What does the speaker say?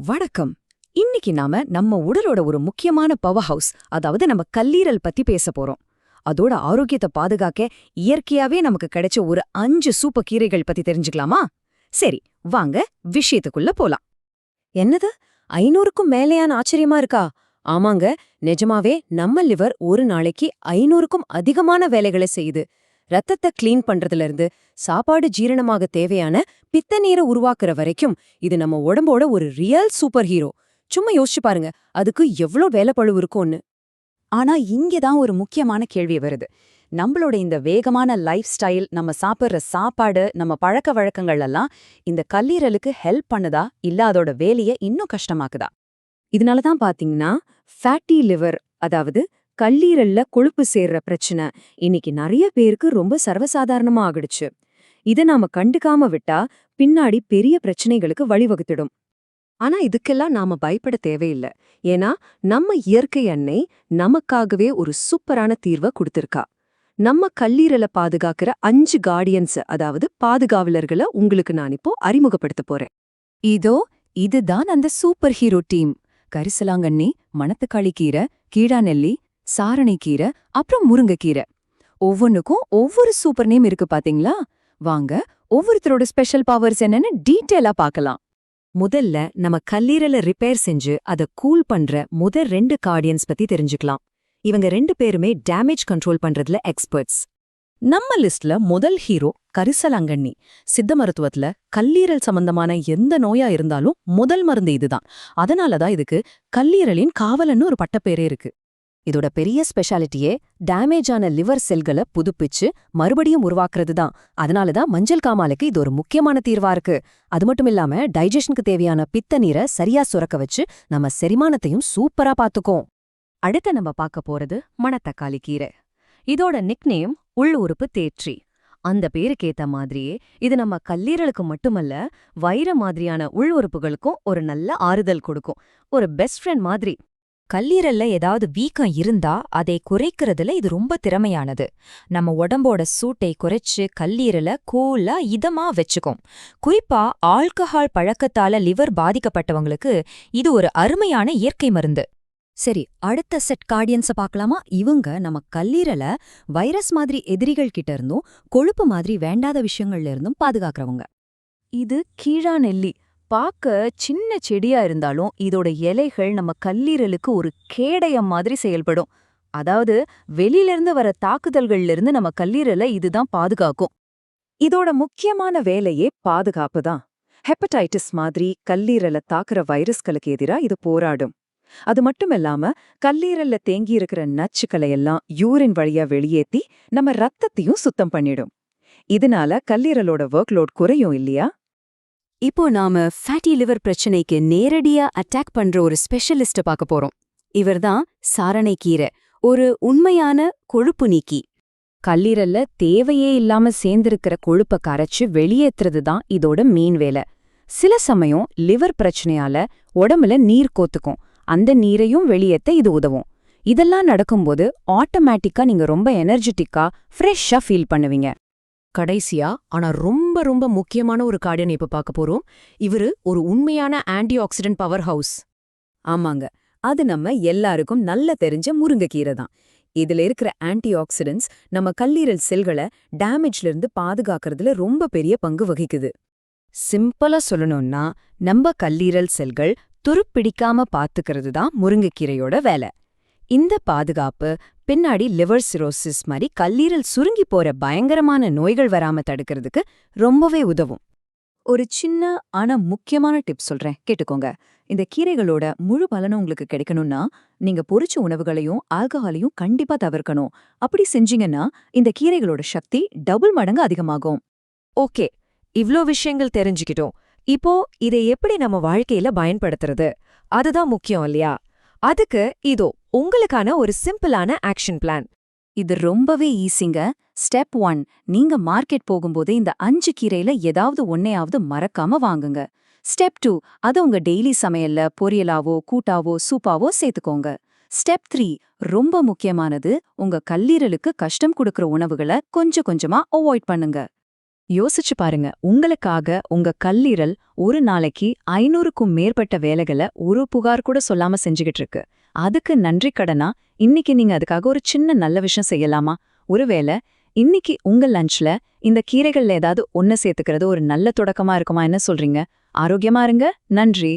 வணக்கம். இன்னைக்கு நாம நம்ம உடலோட ஒரு முக்கியமான பவர் ஹவுஸ், அதாவது நம்ம கல்லீரல் பத்தி பேச போறோம். அதோட ஆரோக்கியத்தை பாதுகாக்க இயற்கையாவே நமக்கு கிடைச்ச ஒரு 5 சூப்பர் கீரைகள் பத்தி தெரிஞ்சுக்கலாமா? சரி, வாங்க விஷயத்துக்குள்ள போலாம். என்னது, 500க்கும் மேலேயான ஆச்சரியமா இருக்கா? ஆமாங்க, நிஜமாவே நம்ம லிவர் ஒரு நாளைக்கு 500க்கும் அதிகமான வேலைகளை செய்யுது. ரத்தத்தை கிளீன் பண்றதுல இருந்து சாப்பாடு ஜீரணமாக தேவையான பித்த நீரை உருவாக்குற வரைக்கும் இது நம்ம உடம்போட ஒரு ரியல் சூப்பர் ஹீரோ. சும்மா யோசிச்சு பாருங்க, அதுக்கு எவ்ளோ வேலைப்பளு இருக்கும்னு. ஆனா இங்கதான் ஒரு முக்கியமான கேள்வி வருது. நம்மளோட இந்த வேகமான லைஃப் ஸ்டைல், நம்ம சாப்பிட்ற சாப்பாடு, நம்ம பழக்க வழக்கங்கள் எல்லாம் இந்த கல்லீரலுக்கு ஹெல்ப் பண்ணுதா, இல்ல அதோட வேலையை இன்னும் கஷ்டமாக்குதா? இதனாலதான் பாத்தீங்கன்னா ஃபேட்டி லிவர், அதாவது கல்லீரல்ல கொழுப்பு சேர்ற பிரச்சனை இன்னைக்கு நிறைய பேருக்கு ரொம்ப சர்வசாதாரணமா ஆகிடுச்சு. இதை நாம கண்டுக்காம விட்டா பின்னாடி பெரிய பிரச்சனைகளுக்கு வழிவகுத்திடும். ஆனா இதுக்கெல்லாம் நாம பயப்பட தேவையில்லை. ஏன்னா நம்ம இயற்கை எண்ணெய் நமக்காகவே ஒரு சூப்பரான தீர்வை கொடுத்திருக்கா. நம்ம கல்லீரலை பாதுகாக்கிற 5 கார்டியன்ஸ், அதாவது பாதுகாவலர்களை உங்களுக்கு நான் இப்போ அறிமுகப்படுத்த போறேன். இதுதான் அந்த சூப்பர் ஹீரோ டீம். கரிசலாங்கண்ணி, மணத்தக்காளி கீரை, கீழாநெல்லி, சாரணைக்கீரை, அப்புறம் முருங்கைக்கீரை. ஒவ்வொன்னுக்கும் ஒவ்வொரு சூப்பர் நேம் இருக்கு பாத்தீங்களா? வாங்க ஒவ்வொருத்தரோட ஸ்பெஷல் பவர்ஸ் என்னன்னு டீட்டெயிலா பார்க்கலாம். முதல்ல நம்ம கல்லீரலை ரிப்பேர் செஞ்சு அதை கூல் பண்ற முதல் 2 கார்டியன்ஸ் பத்தி தெரிஞ்சுக்கலாம். இவங்க 2 பேருமே டேமேஜ் கண்ட்ரோல் பண்றதுல எக்ஸ்பர்ட்ஸ். நம்ம லிஸ்ட்ல முதல் ஹீரோ கரிசலாங்கண்ணி. சித்த மருத்துவத்துல கல்லீரல் சம்பந்தமான எந்த நோயா இருந்தாலும் முதல் மருந்து இதுதான். அதனாலதான் இதுக்கு கல்லீரலின் காவலன்னு ஒரு பட்டப்பேரே இருக்கு. இதோட பெரிய ஸ்பெஷாலிட்டியே டேமேஜான லிவர் செல்களை புதுப்பிச்சு மறுபடியும் உருவாக்குறது தான். அதனாலதான் மஞ்சள் காமாலைக்கு இது ஒரு முக்கியமான தீர்வா இருக்கு. அது மட்டும் இல்லாம டைஜஷனுக்கு தேவையான பித்த நீரை சரியா சுரக்க வச்சு நம்ம செரிமானத்தையும் சூப்பரா பாத்துக்கும். அடுத்து நம்ம பார்க்க போறது மணத்தக்காளி கீரை. இதோட நிக்நேம் உள் உறுப்பு தேற்றி. அந்த பேருக்கேத்த மாதிரியே இது நம்ம கல்லீரலுக்கு மட்டுமல்ல, வயிறு மாதிரியான உள் உறுப்புகளுக்கும் ஒரு நல்ல ஆறுதல் கொடுக்கும். ஒரு பெஸ்ட் ஃப்ரெண்ட் மாதிரி. கல்லீரல்ல ஏதாவது வீக்கம் இருந்தா அதை குறைக்கிறதுல இது ரொம்ப திறமையானது. நம்ம உடம்போட சூட்டை குறைச்சு கல்லீரலை கூலா இதமா வச்சுக்கும். குறிப்பா ஆல்கஹால் பழக்கத்தால லிவர் பாதிக்கப்பட்டவங்களுக்கு இது ஒரு அருமையான இயற்கை மருந்து. சரி, அடுத்த செட் கார்டியன்ஸ பார்க்கலாமா? இவங்க நம்ம கல்லீரலை வைரஸ் மாதிரி எதிரிகள் கிட்ட இருந்தும் கொழுப்பு மாதிரி வேண்டாத விஷயங்கள்ல இருந்தும் பாதுகாக்கிறவங்க. இது கீழாநெல்லி. பார்க்க சின்ன செடியா இருந்தாலும் இதோட இலைகள் நம்ம கல்லீரலுக்கு ஒரு கேடயம் மாதிரி செயல்படும். அதாவது வெளியிலிருந்து வர தாக்குதல்கள்ல இருந்து நம்ம கல்லீரலை இதுதான் பாதுகாக்கும். இதோட முக்கியமான வேலையே பாதுகாப்பு தான். ஹெப்படைட்டிஸ் மாதிரி கல்லீரலை தாக்குற வைரஸ்களுக்கு எதிரா இது போராடும். அது மட்டும் இல்லாம கல்லீரல்ல தேங்கி இருக்கிற நச்சுக்களை எல்லாம் யூரின் வழியா வெளியேத்தி நம்ம ரத்தத்தையும் சுத்தம் பண்ணிடும். இதனால கல்லீரலோட ஒர்க்லோட் குறையும் இல்லையா? இப்போ நாம ஃபேட்டி லிவர் பிரச்சனைக்கு நேரடியா அட்டாக் பண்ற ஒரு ஸ்பெஷலிஸ்ட பார்க்க போறோம். இவர்தான் சாரணைக்கீரை, ஒரு உண்மையான கொழுப்பு நீக்கி. கல்லீரல்ல தேவையே இல்லாம சேர்ந்திருக்கிற கொழுப்பை கரைச்சு வெளியேற்றுறது தான் இதோட மெயின் வேலை. சில சமயம் லிவர் பிரச்சனையால உடம்புல நீர் கோத்துக்கும். அந்த நீரையும் வெளியேற்ற இது உதவும். இதெல்லாம் நடக்கும்போது ஆட்டோமேட்டிக்கா நீங்க ரொம்ப எனர்ஜெட்டிக்கா, ஃப்ரெஷ்ஷா ஃபீல் பண்ணுவீங்க. கடைசியா ஆனா ரொம்ப ரொம்ப முக்கியமான ஒரு கார்டியன் இப்ப பார்க்க போறோம். இவரு ஒரு உண்மையான ஆன்டி ஆக்சிடென்ட் பவர் ஹவுஸ். ஆமாங்க, அது நம்ம எல்லாருக்கும் நல்ல தெரிஞ்ச முருங்கைக்கீரை தான். இதுல இருக்கிற ஆன்டி ஆக்சிடென்ட்ஸ் நம்ம கல்லீரல் செல்களை டேமேஜ்ல இருந்து பாதுகாக்கிறதுல ரொம்ப பெரிய பங்கு வகிக்குது. சிம்பிளா சொல்லணும்னா நம்ம கல்லீரல் செல்கள் துருப்பிடிக்காம பாத்துக்கிறது தான் முருங்கைக்கீரையோட வேலை. இந்த பாதுகாப்பு பின்னாடி லிவர் சிரோசிஸ் மாதிரி கல்லீரல் சுருங்கி போற பயங்கரமான நோய்கள் வராம தடுக்கிறதுக்கு ரொம்பவே உதவும். ஒரு சின்ன ஆனா முக்கியமான டிப் சொல்றேன், கேட்டுக்கோங்க. இந்த கீரைகளோட முழு பலனும் உங்களுக்கு கிடைக்கணும்னா நீங்க பொரிச்ச உணவுகளையும் ஆல்கஹாலையும் கண்டிப்பா தவிர்க்கணும். அப்படி செஞ்சீங்கன்னா இந்த கீரைகளோட சக்தி டபுள் மடங்கு அதிகமாகும். ஓகே, இவ்ளோ விஷயங்கள் தெரிஞ்சுக்கிட்டோம். இப்போ இதை எப்படி நம்ம வாழ்க்கையில பயன்படுத்துறது, அதுதான் முக்கியம் இல்லையா? அதுக்கு இதோ உங்களுக்கான ஒரு சிம்பிளான ஆக்ஷன் பிளான். இது ரொம்பவே ஈஸிங்க. ஸ்டெப் 1, நீங்க மார்க்கெட் போகும்போது இந்த 5 கீரையில ஏதாவது ஒன்னையாவது மறக்காம வாங்குங்க. ஸ்டெப் 2, அது உங்க டெய்லி சமையல்ல பொரியலாவோ கூட்டாவோ சூப்பாவோ சேர்த்துக்கோங்க. ஸ்டெப் 3, ரொம்ப முக்கியமானது, உங்க கல்லீரலுக்கு கஷ்டம் கொடுக்கிற உணவுகளை கொஞ்சம் கொஞ்சமா அவாய்ட் பண்ணுங்க. யோசிச்சு பாருங்க, உங்களுக்காக உங்க கல்லீரல் ஒரு நாளைக்கு 500க்கும் மேற்பட்ட வேலைகளை ஒரு புகார் கூட சொல்லாம செஞ்சுகிட்டு இருக்கு. அதுக்கு நன்றி கடனா இன்னைக்கு நீங்க அதுக்காக ஒரு சின்ன நல்ல விஷயம் செய்யலாமா? ஒருவேளை இன்னைக்கு உங்க லஞ்ச்ல இந்த கீரைகள்ல ஏதாவது ஒண்ணு சேர்த்துக்கிறது ஒரு நல்ல தொடக்கமா இருக்குமா? என்ன சொல்றீங்க? ஆரோக்கியமா இருங்க. நன்றி.